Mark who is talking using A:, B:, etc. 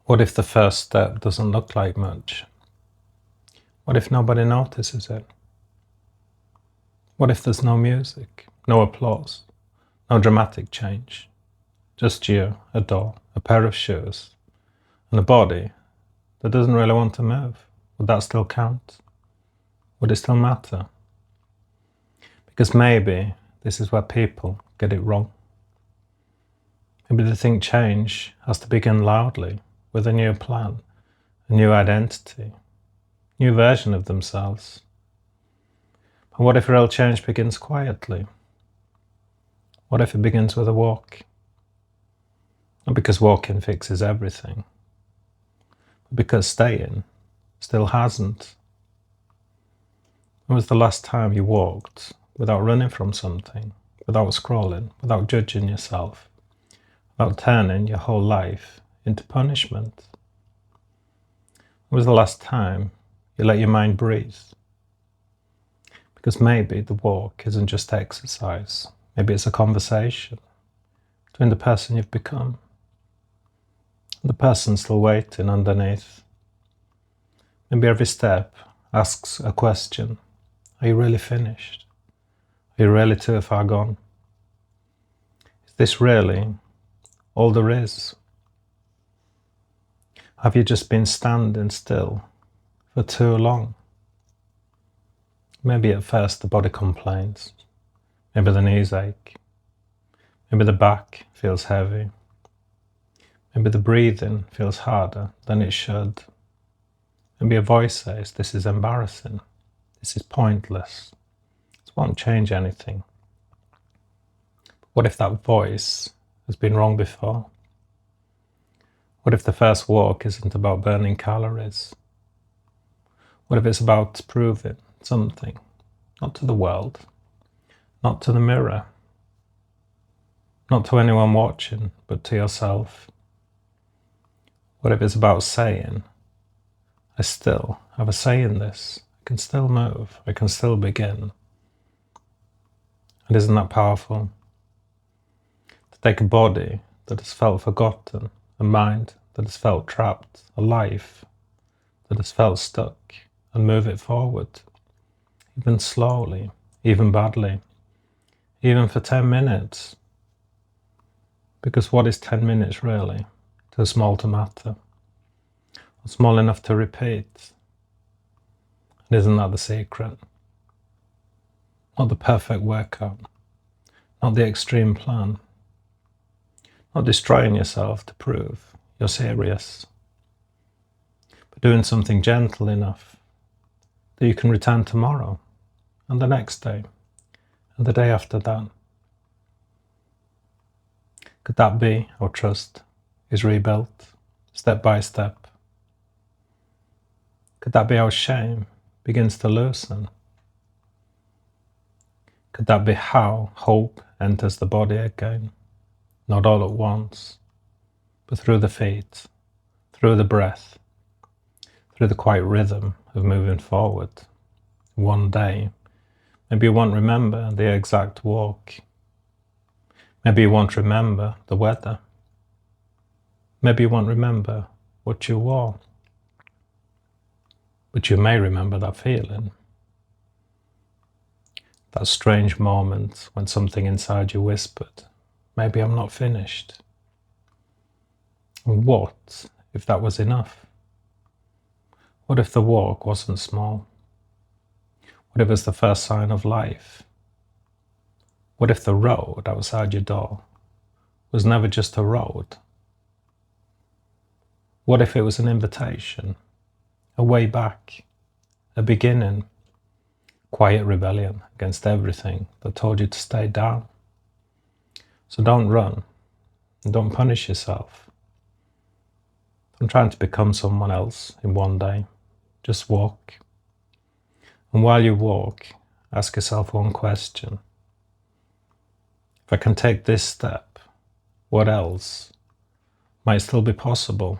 A: What if the first step doesn't look like much? What if nobody notices it? What if there's no music, no applause, no dramatic change? Just you, a door, a pair of shoes, and a body that doesn't really want to move. Would that still count? Would it still matter? Because maybe this is where people get it wrong. Maybe they think change has to begin loudly, with a new plan, a new identity, new version of themselves. But what if real change begins quietly? What if it begins with a walk? Not because walking fixes everything, but because staying still hasn't. When was the last time you walked without running from something, without scrolling, without judging yourself, without turning your whole life into punishment? When was the last time you let your mind breathe? Because maybe the walk isn't just exercise. Maybe it's a conversation between the person you've become and the person still waiting underneath. Maybe every step asks a question. Are you really finished? Are you really too far gone? Is this really all there is? Have you just been standing still for too long? Maybe at first the body complains. Maybe the knees ache. Maybe the back feels heavy. Maybe the breathing feels harder than it should. Maybe a voice says, this is embarrassing. This is pointless. This won't change anything. What if that voice has been wrong before? What if the first walk isn't about burning calories? What if it's about proving something, not to the world, not to the mirror, not to anyone watching, but to yourself? What if it's about saying, I still have a say in this, I can still move, I can still begin? And isn't that powerful? To take a body that has felt forgotten, a mind that has felt trapped, a life that has felt stuck, and move it forward, even slowly, even badly, even for 10 minutes. Because what is 10 minutes really? Too small to matter, or small enough to repeat. And isn't that the secret? Not the perfect workout, not the extreme plan, not destroying yourself to prove you're serious, but doing something gentle enough that you can return tomorrow, and the next day, and the day after that. Could that be how trust is rebuilt, step by step? Could that be how shame begins to loosen? Could that be how hope enters the body again, not all at once, but through the feet, through the breath, through the quiet rhythm of moving forward? One day, maybe you won't remember the exact walk. Maybe you won't remember the weather. Maybe you won't remember what you wore. But you may remember that feeling. That strange moment when something inside you whispered, maybe I'm not finished. And what if that was enough? What if the walk wasn't small? What if it was the first sign of life? What if the road outside your door was never just a road? What if it was an invitation, a way back, a beginning, quiet rebellion against everything that told you to stay down? So don't run, and don't punish yourself. Don't try to become someone else in one day. Just walk. And while you walk, ask yourself one question. If I can take this step, what else might still be possible?